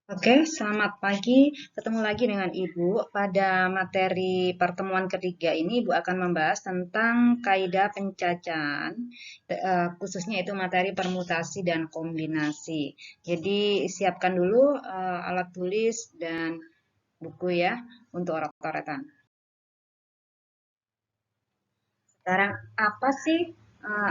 Oke, selamat pagi. Ketemu lagi dengan Ibu. Pada materi pertemuan ketiga ini, Ibu akan membahas tentang kaidah pencacahan, khususnya itu materi permutasi dan kombinasi. Jadi, siapkan dulu alat tulis dan buku ya untuk orak-orakan. Sekarang apa sih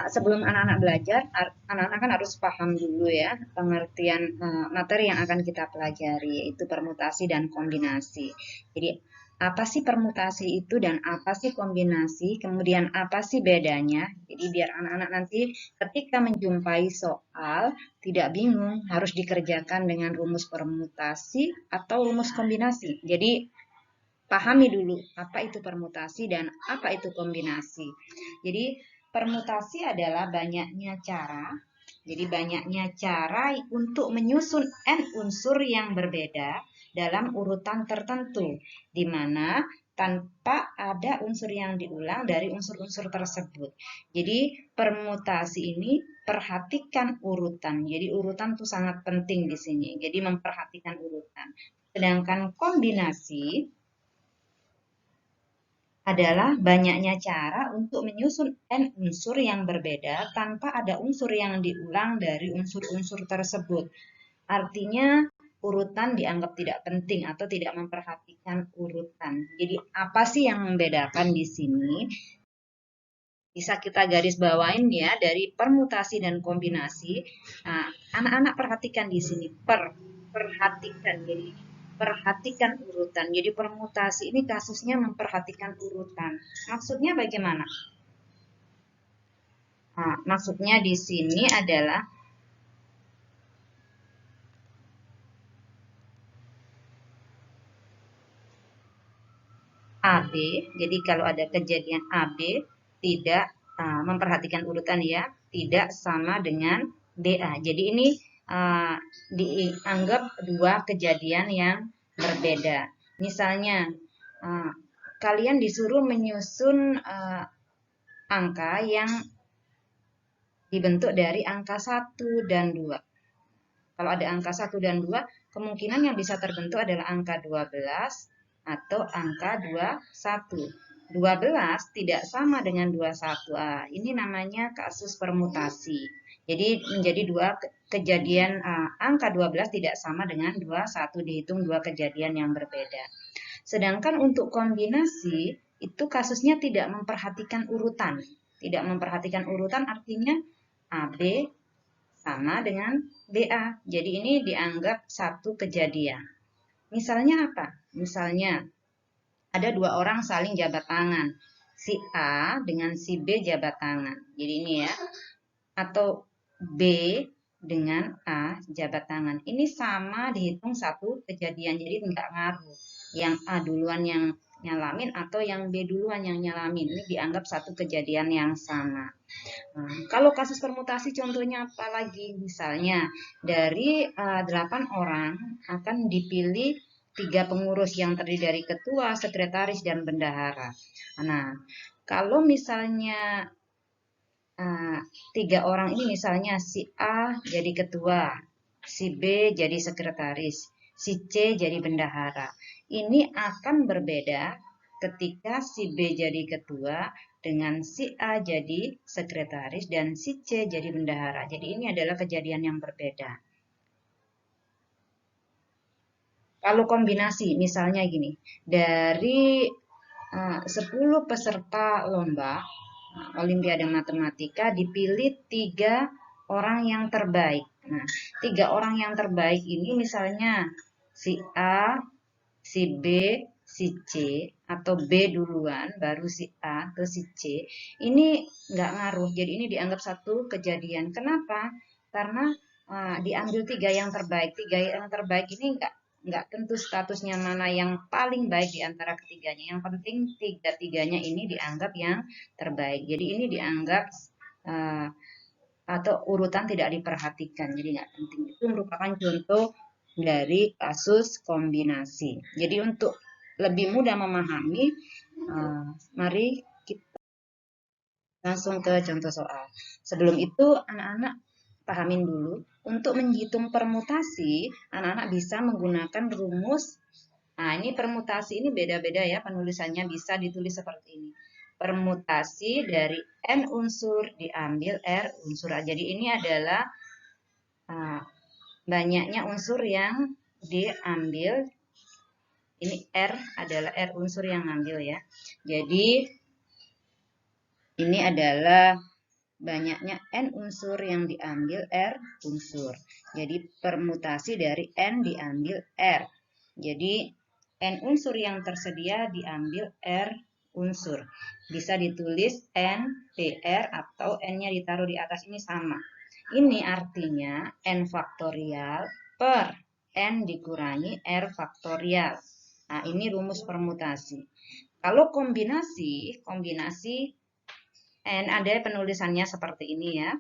sebelum anak-anak belajar, anak-anak kan harus paham dulu ya pengertian materi yang akan kita pelajari, yaitu permutasi dan kombinasi. Jadi apa sih permutasi itu dan apa sih kombinasi, kemudian apa sih bedanya. Jadi biar anak-anak nanti ketika menjumpai soal tidak bingung harus dikerjakan dengan rumus permutasi atau rumus kombinasi. Jadi pahami dulu apa itu permutasi dan apa itu kombinasi. Jadi permutasi adalah banyaknya cara. Jadi banyaknya cara untuk menyusun n unsur yang berbeda dalam urutan tertentu, di mana tanpa ada unsur yang diulang dari unsur-unsur tersebut. Jadi permutasi ini perhatikan urutan. Jadi urutan itu sangat penting di sini. Jadi memperhatikan urutan. Sedangkan kombinasi adalah banyaknya cara untuk menyusun n unsur yang berbeda tanpa ada unsur yang diulang dari unsur-unsur tersebut. Artinya urutan dianggap tidak penting atau tidak memperhatikan urutan. Jadi apa sih yang membedakan di sini? Bisa kita garis bawain ya dari permutasi dan kombinasi. Nah, anak-anak perhatikan di sini perhatikan. Jadi perhatikan urutan. Jadi permutasi ini kasusnya memperhatikan urutan. Maksudnya bagaimana? Nah, maksudnya di sini adalah AB. Jadi kalau ada kejadian AB tidak memperhatikan urutan ya, tidak sama dengan BA. Jadi ini dianggap dua kejadian yang berbeda. Misalnya kalian disuruh menyusun angka yang dibentuk dari angka 1 dan 2. Kalau ada angka 1 dan 2, kemungkinan yang bisa terbentuk adalah angka 12 atau angka 21. 12 tidak sama dengan 21. Ini namanya kasus permutasi. Jadi menjadi dua kejadian angka 12 tidak sama dengan 21, dihitung dua kejadian yang berbeda. Sedangkan untuk kombinasi itu kasusnya tidak memperhatikan urutan. Tidak memperhatikan urutan artinya AB sama dengan BA. Jadi ini dianggap satu kejadian. Misalnya apa? Misalnya ada dua orang saling jabat tangan. Si A dengan si B jabat tangan. Jadi ini ya. Atau B dengan A jabat tangan. Ini sama dihitung satu kejadian. Jadi enggak ngaruh. Yang A duluan yang nyalamin atau yang B duluan yang nyalamin. Ini dianggap satu kejadian yang sama. Nah, kalau kasus permutasi contohnya apa lagi? Misalnya dari 8 orang akan dipilih 3 pengurus yang terdiri dari ketua, sekretaris, dan bendahara. Nah, kalau misalnya 3 orang ini misalnya si A jadi ketua, si B jadi sekretaris, si C jadi bendahara. Ini akan berbeda ketika si B jadi ketua dengan si A jadi sekretaris dan si C jadi bendahara. Jadi ini adalah kejadian yang berbeda. Kalau kombinasi, misalnya gini, dari 10 peserta lomba Olimpiade Matematika dipilih 3 orang yang terbaik. Nah, 3 orang yang terbaik ini misalnya si A, si B, si C, atau B duluan, baru si A atau si C, ini nggak ngaruh. Jadi ini dianggap satu kejadian. Kenapa? Karena diambil 3 yang terbaik. 3 yang terbaik ini nggak tentu statusnya mana yang paling baik di antara ketiganya. Yang penting tiga-tiganya ini dianggap yang terbaik. Jadi ini dianggap atau urutan tidak diperhatikan, jadi nggak penting. Itu merupakan contoh dari kasus kombinasi. Jadi untuk lebih mudah memahami, mari kita langsung ke contoh soal. Sebelum itu, anak-anak pahamin dulu. Untuk menghitung permutasi, anak-anak bisa menggunakan rumus. Nah, ini permutasi ini beda-beda ya penulisannya, bisa ditulis seperti ini. Permutasi dari N unsur diambil R unsur. Jadi ini adalah banyaknya unsur yang diambil. Ini R adalah R unsur yang ngambil ya. Jadi ini adalah banyaknya N unsur yang diambil R unsur. Jadi permutasi dari N diambil R. Jadi N unsur yang tersedia diambil R unsur. Bisa ditulis N PR atau N-nya ditaruh di atas, ini sama. Ini artinya N faktorial per N dikurangi R faktorial. Nah, ini rumus permutasi. Kalau kombinasi N ada penulisannya seperti ini ya.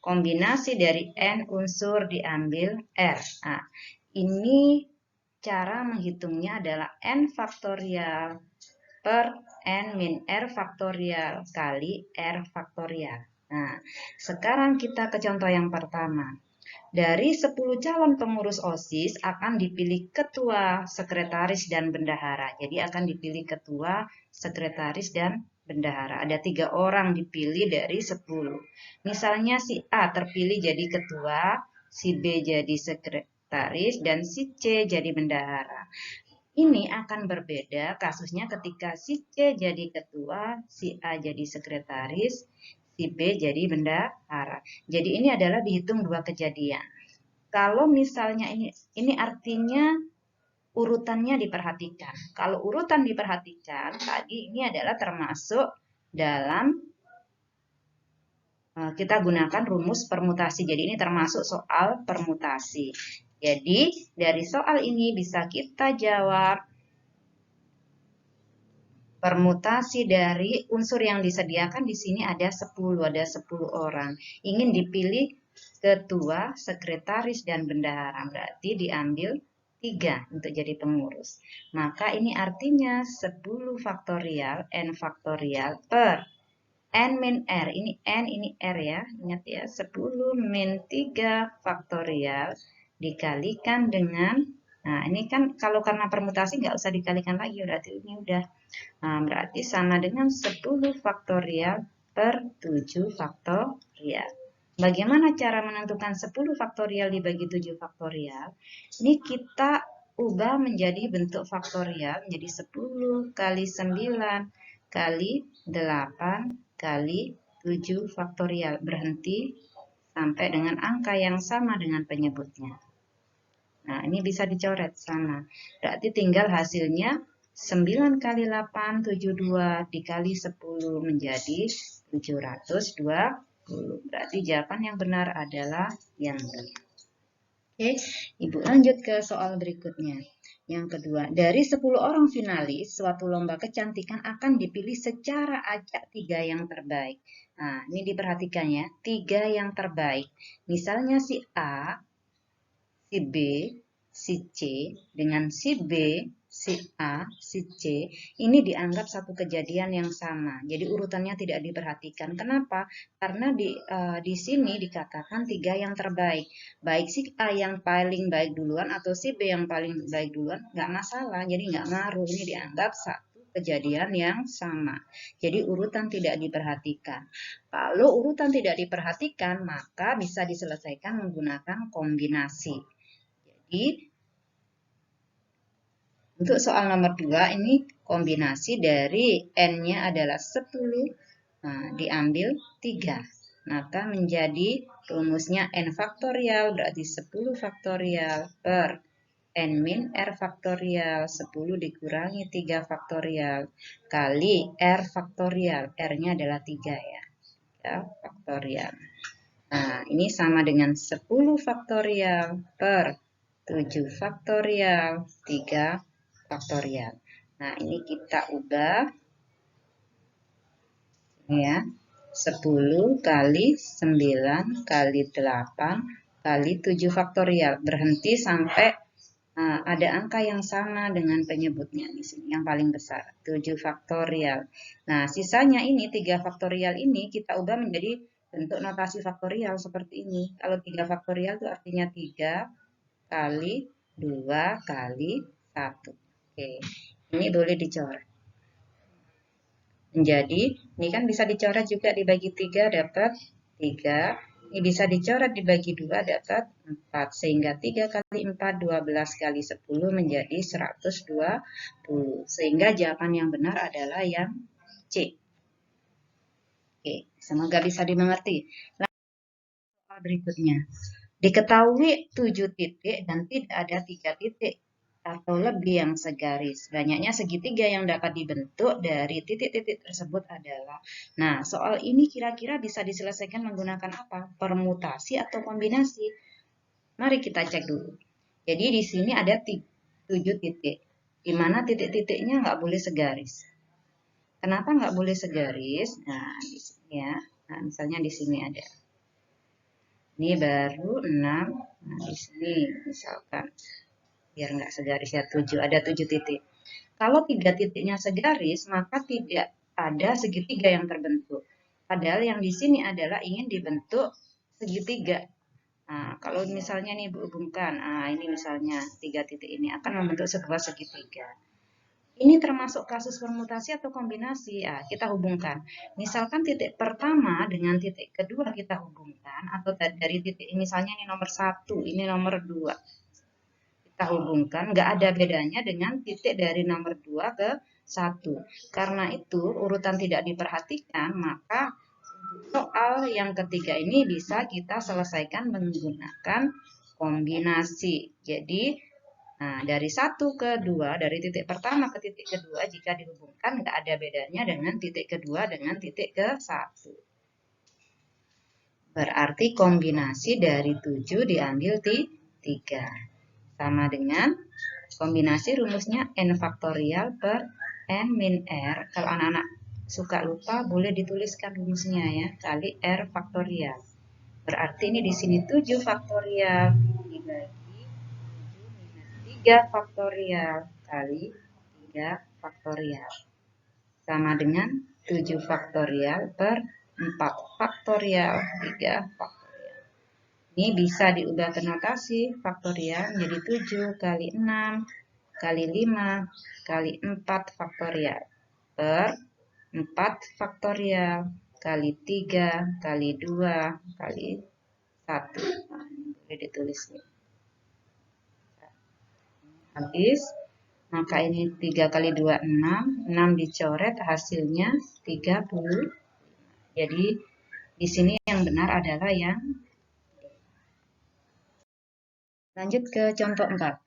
Kombinasi dari N unsur diambil R. Nah, ini cara menghitungnya adalah N faktorial per N min R faktorial kali R faktorial. Nah, sekarang kita ke contoh yang pertama. Dari 10 calon pengurus OSIS akan dipilih ketua, sekretaris, dan bendahara. Jadi akan dipilih ketua, sekretaris, dan bendahara. Ada 3 orang dipilih dari 10. Misalnya si A terpilih jadi ketua, si B jadi sekretaris, dan si C jadi bendahara. Ini akan berbeda kasusnya ketika si C jadi ketua, si A jadi sekretaris, si B jadi bendahara. Jadi ini adalah dihitung 2 kejadian. Kalau misalnya ini artinya urutannya diperhatikan. Kalau urutan diperhatikan, tadi ini adalah termasuk dalam kita gunakan rumus permutasi. Jadi ini termasuk soal permutasi. Jadi dari soal ini bisa kita jawab permutasi dari unsur yang disediakan di sini ada 10 orang. Ingin dipilih ketua, sekretaris, dan bendahara. Berarti diambil 3 untuk jadi pengurus. Maka ini artinya 10 faktorial N faktorial per N min R. Ini N, ini R ya. Ingat ya, 10 min 3 faktorial dikalikan dengan, nah ini kan kalau karena permutasi nggak usah dikalikan lagi, berarti ini udah. Nah, berarti sama dengan 10 faktorial per 7 faktorial. Bagaimana cara menentukan 10 faktorial dibagi 7 faktorial? Ini kita ubah menjadi bentuk faktorial, menjadi 10 kali 9 kali 8 kali 7 faktorial. Berhenti sampai dengan angka yang sama dengan penyebutnya. Nah, ini bisa dicoret sama. Berarti tinggal hasilnya 9 kali 8, 72 dikali 10 menjadi 720. Berarti jawaban yang benar adalah yang B. Oke, Ibu lanjut ke soal berikutnya. Yang kedua, dari 10 orang finalis, suatu lomba kecantikan akan dipilih secara acak 3 yang terbaik. Nah, ini diperhatikan ya, 3 yang terbaik. Misalnya si A, si B, si C, dengan si B, si A, si C, ini dianggap satu kejadian yang sama. Jadi urutannya tidak diperhatikan. Kenapa? Karena di sini dikatakan 3 yang terbaik. Baik si A yang paling baik duluan atau si B yang paling baik duluan, nggak masalah. Jadi nggak ngaruh. Ini dianggap satu kejadian yang sama. Jadi urutan tidak diperhatikan. Kalau urutan tidak diperhatikan, maka bisa diselesaikan menggunakan kombinasi. Jadi untuk soal nomor 2 ini kombinasi dari N-nya adalah 10, nah, diambil 3. Maka menjadi rumusnya N faktorial berarti 10 faktorial per N min R faktorial 10 dikurangi 3 faktorial kali R faktorial. R-nya adalah 3 ya. Faktorial. Nah, ini sama dengan 10 faktorial per 7 faktorial 3 faktorial. Nah, ini kita ubah ya. 10 kali 9 kali 8 kali 7 faktorial. Berhenti sampai ada angka yang sama dengan penyebutnya di sini, yang paling besar, 7 faktorial. Nah, sisanya ini 3 faktorial ini kita ubah menjadi bentuk notasi faktorial seperti ini. Kalau 3 faktorial itu artinya 3 kali 2 kali 1. Oke, ini boleh dicoret. Menjadi, ini kan bisa dicoret juga dibagi 3 dapat 3. Ini bisa dicoret dibagi 2 dapat 4. Sehingga 3 kali 4, 12 kali 10 menjadi 120. Sehingga jawaban yang benar adalah yang C. Oke, semoga bisa dimengerti. Soal berikutnya. Diketahui 7 titik dan tidak ada 3 titik atau lebih yang segaris. Banyaknya segitiga yang dapat dibentuk dari titik-titik tersebut adalah. Nah, soal ini kira-kira bisa diselesaikan menggunakan apa? Permutasi atau kombinasi? Mari kita cek dulu. Jadi di sini ada 7 titik. Di mana titik-titiknya nggak boleh segaris. Kenapa nggak boleh segaris? Nah, di sini ya. Nah, misalnya di sini ada. Ini baru 6. Nah, di sini misalkan biar nggak segaris ya 7, ada 7 titik. Kalau 3 titiknya segaris, maka tidak ada segitiga yang terbentuk. Padahal yang di sini adalah ingin dibentuk segitiga. Nah, kalau misalnya nih hubungkan, ini misalnya 3 titik ini akan membentuk sebuah segitiga. Ini termasuk kasus permutasi atau kombinasi. Kita hubungkan. Misalkan titik pertama dengan titik kedua kita hubungkan, atau dari titik misalnya ini nomor 1, ini nomor 2. Kita hubungkan, nggak ada bedanya dengan titik dari nomor 2 ke 1. Karena itu, urutan tidak diperhatikan, maka soal yang ketiga ini bisa kita selesaikan menggunakan kombinasi. Jadi, nah, dari 1 ke 2, dari titik pertama ke titik kedua, jika dihubungkan, nggak ada bedanya dengan titik kedua dengan titik ke 1. Berarti kombinasi dari 7 diambil 3. Sama dengan kombinasi rumusnya n faktorial per n min r. Kalau anak-anak suka lupa, boleh dituliskan rumusnya ya, kali r faktorial. Berarti ini di sini 7 faktorial dibagi 3 faktorial kali 3 faktorial. Sama dengan 7 faktorial per 4 faktorial 3 faktorial. Ini bisa diubah ke notasi faktorial menjadi 7 kali 6 kali 5 kali 4 faktorial per 4 faktorial kali 3 kali 2 kali 1. Nah, ini boleh ditulis nih. Habis, maka ini 3 kali 2, 6. 6 dicoret, hasilnya 30. Jadi, di sini yang benar adalah yang. Lanjut ke contoh 4.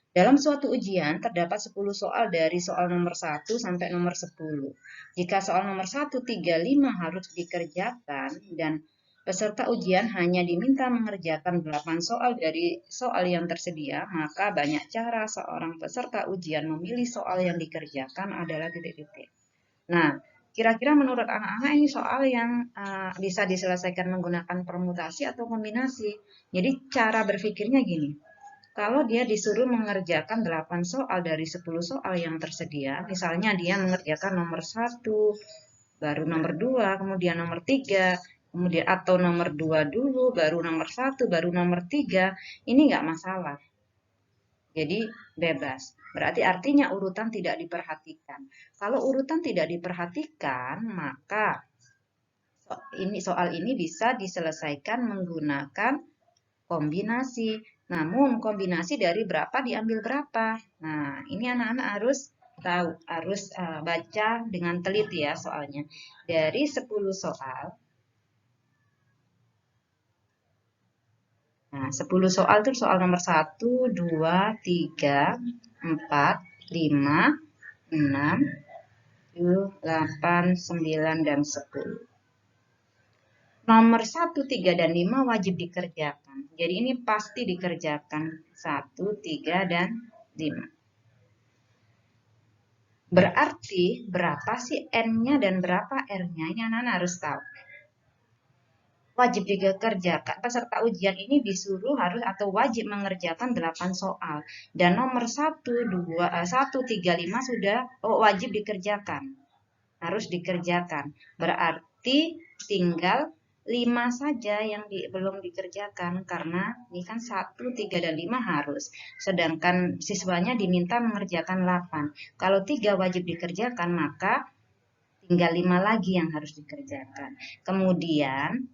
Dalam suatu ujian, terdapat 10 soal dari soal nomor 1 sampai nomor 10. Jika soal nomor 1, 3, 5 harus dikerjakan, dan peserta ujian hanya diminta mengerjakan 8 soal dari soal yang tersedia, maka banyak cara seorang peserta ujian memilih soal yang dikerjakan adalah titik-titik. Nah, kira-kira menurut anak-anak ini soal yang bisa diselesaikan menggunakan permutasi atau kombinasi. Jadi cara berpikirnya gini. Kalau dia disuruh mengerjakan 8 soal dari 10 soal yang tersedia, misalnya dia mengerjakan nomor 1, baru nomor 2, kemudian nomor 3, kemudian atau nomor 2 dulu, baru nomor 1, baru nomor 3, ini nggak masalah. Jadi bebas. Berarti artinya urutan tidak diperhatikan. Kalau urutan tidak diperhatikan, maka soal ini bisa diselesaikan menggunakan kombinasi. Namun kombinasi dari berapa diambil berapa. Nah, ini anak-anak harus tahu, harus baca dengan teliti ya soalnya. Dari 10 soal. Nah, 10 soal itu soal nomor 1, 2, 3, 4, 5, 6, 7, 8, 9, dan 10. Nomor 1, 3, dan 5 wajib dikerjakan. Jadi ini pasti dikerjakan 1, 3, dan 5. Berarti berapa sih N-nya dan berapa R-nya? Ini anak-anak harus tahu. Wajib dikerjakan. Peserta ujian ini disuruh harus atau wajib mengerjakan 8 soal. Dan nomor 1, 2, 1, 3, 5 sudah wajib dikerjakan. Harus dikerjakan. Berarti tinggal 5 saja yang belum dikerjakan karena ini kan 1, 3, dan 5 harus. Sedangkan siswanya diminta mengerjakan 8. Kalau 3 wajib dikerjakan, maka tinggal 5 lagi yang harus dikerjakan. Kemudian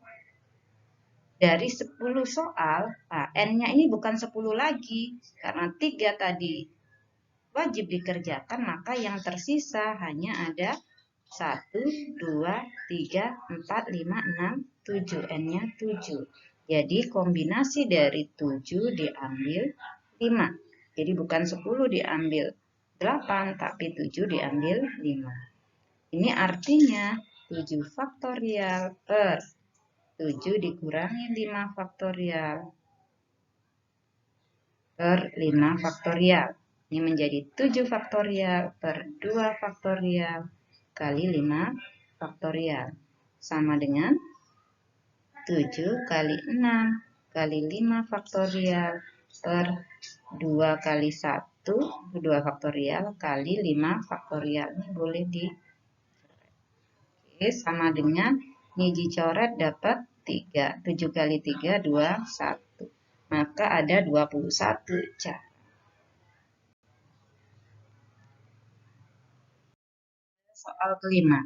dari 10 soal, N-nya ini bukan 10 lagi. Karena 3 tadi wajib dikerjakan, maka yang tersisa hanya ada 1, 2, 3, 4, 5, 6, 7. N-nya 7. Jadi kombinasi dari 7 diambil 5. Jadi bukan 10 diambil 8, tapi 7 diambil 5. Ini artinya 7 faktorial per 7 dikurangi 5 faktorial per 5 faktorial. Ini menjadi 7 faktorial per 2 faktorial kali 5 faktorial. Sama dengan 7 kali 6 kali 5 faktorial per 2 kali 1, 2 faktorial kali 5 faktorial. Ini boleh di Oke, sama dengan ini dicoret dapat 3. 7 kali 3, 21. Maka ada 21 cara. Soal kelima.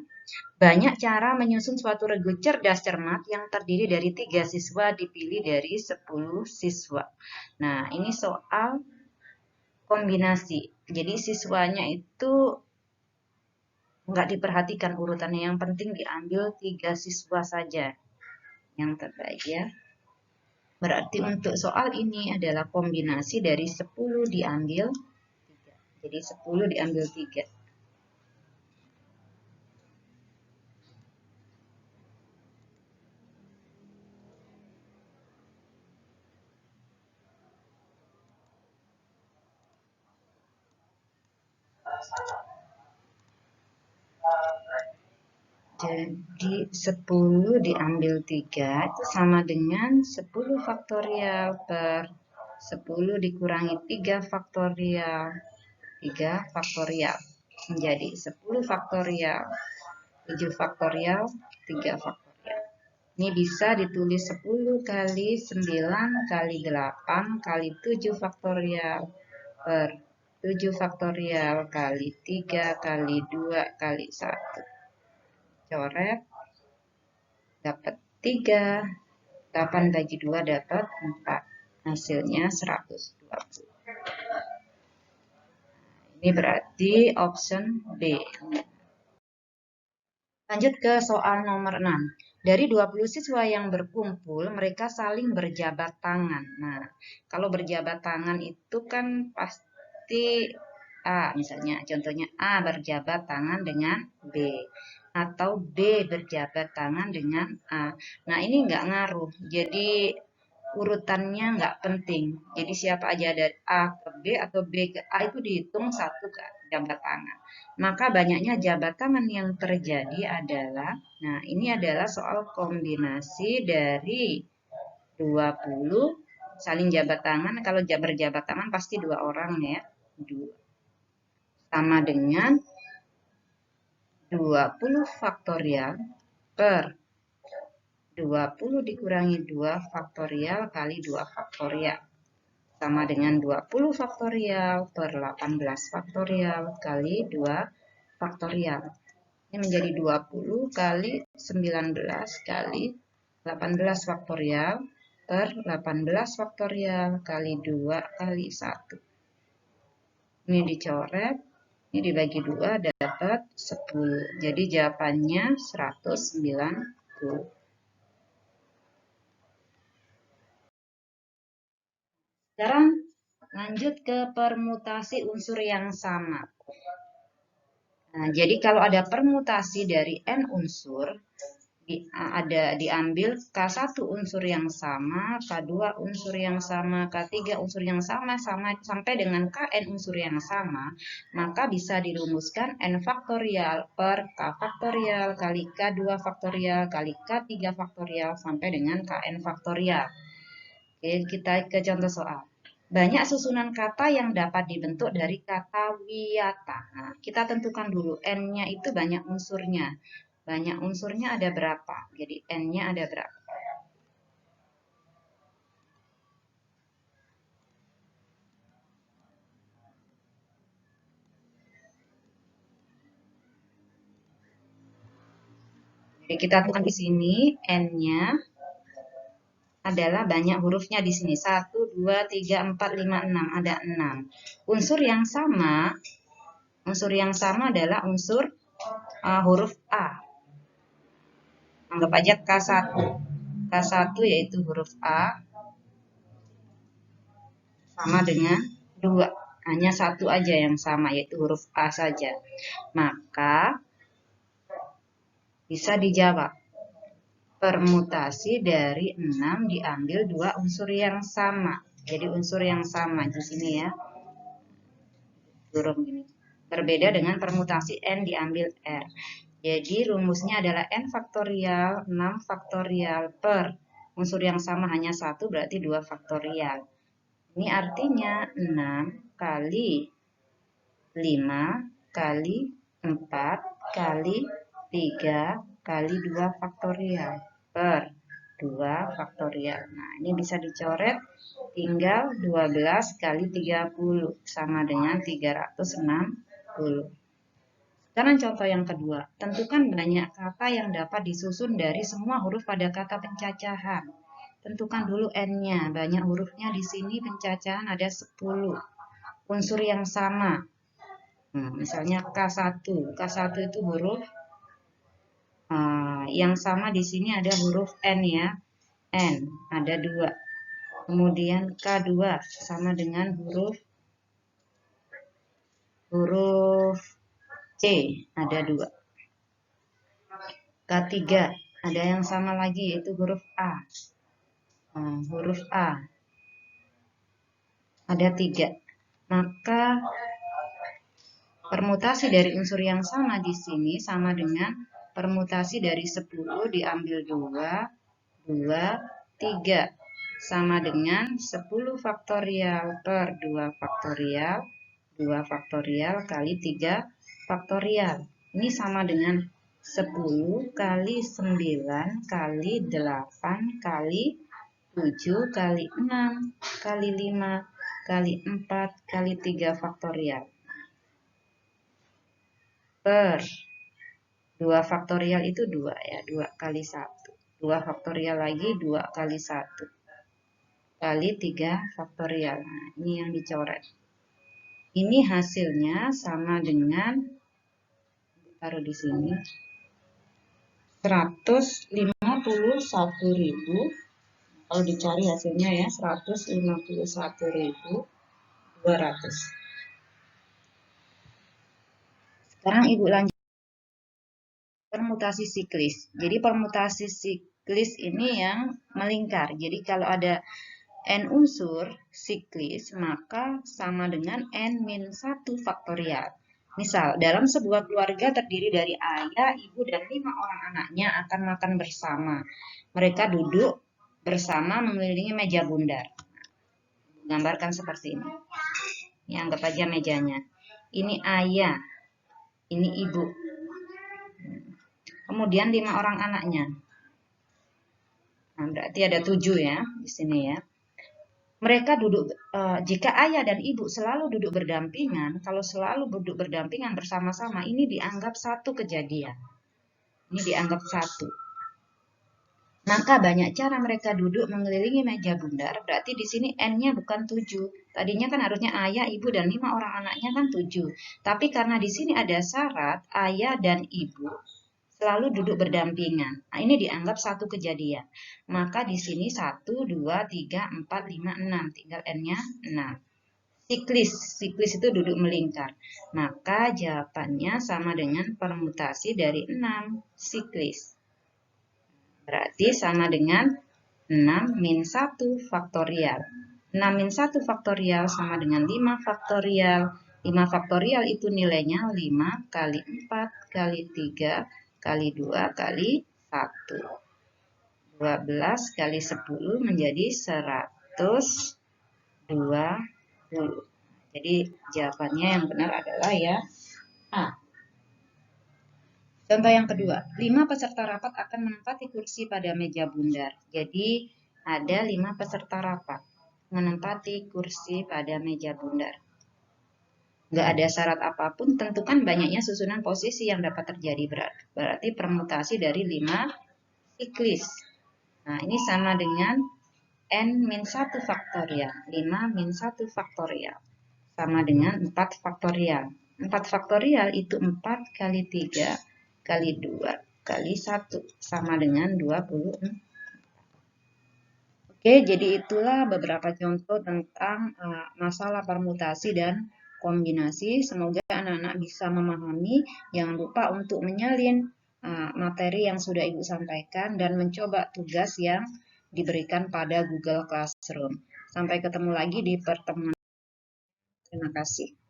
Banyak cara menyusun suatu regu cerdas cermat yang terdiri dari 3 siswa dipilih dari 10 siswa. Nah, ini soal kombinasi. Jadi siswanya itu nggak diperhatikan urutannya. Yang penting diambil 3 siswa saja. Yang terbaik ya. Berarti untuk soal ini adalah kombinasi dari 10 diambil 3. Jadi 10 diambil 3. Jadi 10 diambil 3 itu sama dengan 10 faktorial per 10 dikurangi 3 faktorial. 3 faktorial. Menjadi 10 faktorial. 7 faktorial, 3 faktorial. Ini bisa ditulis 10 kali 9 kali 8 kali 7 faktorial per 7 faktorial kali 3 kali 2 kali 1. Coret, dapat 3, 8 bagi 2 dapat 4. Hasilnya 120. Ini berarti option B. Lanjut ke soal nomor 6. Dari 20 siswa yang berkumpul, mereka saling berjabat tangan. Nah, kalau berjabat tangan itu kan pasti A, misalnya contohnya A berjabat tangan dengan B. Atau B berjabat tangan dengan A. Nah, ini nggak ngaruh. Jadi, urutannya nggak penting. Jadi, siapa aja dari A ke B atau B ke A itu dihitung satu ke jabat tangan. Maka banyaknya jabat tangan yang terjadi adalah, nah ini adalah soal kombinasi dari 20 saling jabat tangan. Kalau berjabat tangan pasti 2 orang ya. 2. Sama dengan 20 faktorial per 20 dikurangi 2 faktorial kali 2 faktorial. Sama dengan 20 faktorial per 18 faktorial kali 2 faktorial. Ini menjadi 20 kali 19 kali 18 faktorial per 18 faktorial kali 2 kali 1. Ini dicoret, ini dibagi 2 dapat 10. Jadi jawabannya 190. Sekarang lanjut ke permutasi unsur yang sama. Nah, jadi kalau ada permutasi dari N unsur, diambil K1 unsur yang sama, K2 unsur yang sama, K3 unsur yang sama, sampai dengan Kn unsur yang sama, maka bisa dirumuskan N faktorial per K faktorial kali K2 faktorial kali K3 faktorial sampai dengan Kn faktorial. Oke, kita ke contoh soal. Banyak susunan kata yang dapat dibentuk dari kata wiyata. Nah, kita tentukan dulu N-nya itu banyak unsurnya. banyak unsurnya ada berapa. Jadi N-nya ada berapa. Jadi kita tulis di sini N-nya adalah banyak hurufnya di sini. 1, 2, 3, 4, 5, 6. Ada 6. Unsur yang sama adalah unsur huruf A. Anggap aja K1. K1 yaitu huruf A sama dengan 2. Hanya satu aja yang sama, yaitu huruf A saja. Maka bisa dijawab. Permutasi dari 6 diambil 2 unsur yang sama. Jadi unsur yang sama di sini ya. Turun gini. Berbeda dengan permutasi N diambil R. Jadi rumusnya adalah N faktorial 6 faktorial per unsur yang sama hanya 1 berarti 2 faktorial. Ini artinya 6 kali 5 kali 4 kali 3 kali 2 faktorial per 2 faktorial. Nah, ini bisa dicoret, tinggal 12 kali 30 sama dengan 360. Sekarang contoh yang kedua, tentukan banyak kata yang dapat disusun dari semua huruf pada kata pencacahan. Tentukan dulu N-nya, banyak hurufnya di sini pencacahan ada 10. Unsur yang sama. Misalnya K1. K1 itu huruf yang sama di sini ada huruf N ya. N ada 2. Kemudian K2 sama dengan huruf C ada 2. K3 ada yang sama lagi yaitu huruf A. Huruf A ada 3. Maka permutasi dari unsur yang sama di sini sama dengan permutasi dari 10 diambil 2, 3. Sama dengan 10 faktorial per 2 faktorial, 2 faktorial kali 3 faktorial. Ini sama dengan 10 kali 9 kali 8 kali 7 kali 6 kali 5 kali 4 kali 3 faktorial. Per 2 faktorial itu 2 ya, 2 kali 1. 2 faktorial lagi 2 kali 1 kali 3 faktorial. Nah, ini yang dicoret. Ini hasilnya sama dengan, taruh di sini, 151.000. Kalau dicari hasilnya ya, 151.200. Sekarang Ibu lanjut permutasi siklis. Jadi permutasi siklis ini yang melingkar. Jadi kalau ada N unsur siklis, maka sama dengan N-1 faktorial. Misal, dalam sebuah keluarga terdiri dari ayah, ibu, dan 5 orang anaknya akan makan bersama. Mereka duduk bersama mengelilingi meja bundar. Gambarkan seperti ini. Ini anggap aja mejanya. Ini ayah, ini ibu. Kemudian 5 orang anaknya. Nah, berarti ada 7 ya di sini ya. Mereka duduk, jika ayah dan ibu selalu duduk berdampingan, kalau selalu duduk berdampingan bersama-sama, ini dianggap satu kejadian. Ini dianggap satu. Maka banyak cara mereka duduk mengelilingi meja bundar, berarti di sini N-nya bukan 7. Tadinya kan harusnya ayah, ibu, dan 5 orang anaknya kan 7. Tapi karena di sini ada syarat ayah dan ibu selalu duduk berdampingan. Nah, ini dianggap satu kejadian. Maka di sini 1, 2, 3, 4, 5, 6. Tinggal N-nya 6. Siklis itu duduk melingkar. Maka jawabannya sama dengan permutasi dari 6 siklis. Berarti sama dengan 6 min 1 faktorial. 6 min 1 faktorial sama dengan 5 faktorial. 5 faktorial itu nilainya 5 kali 4 kali 3 kali 2 kali 1. 12 kali 10 menjadi 120. Jadi jawabannya yang benar adalah ya A. Contoh yang kedua, 5 peserta rapat akan menempati kursi pada meja bundar. Jadi, ada 5 peserta rapat menempati kursi pada meja bundar. Nggak ada syarat apapun, tentukan banyaknya susunan posisi yang dapat terjadi. Berarti permutasi dari 5 siklis. Nah, ini sama dengan n-1 faktorial. 5 min 1 faktorial. Sama dengan 4 faktorial. 4 faktorial itu 4 kali 3 kali 2 kali 1. Sama dengan 20. Oke, jadi itulah beberapa contoh tentang masalah permutasi dan kombinasi. Semoga anak-anak bisa memahami. Jangan lupa untuk menyalin materi yang sudah Ibu sampaikan dan mencoba tugas yang diberikan pada Google Classroom. Sampai ketemu lagi di pertemuan. Terima kasih.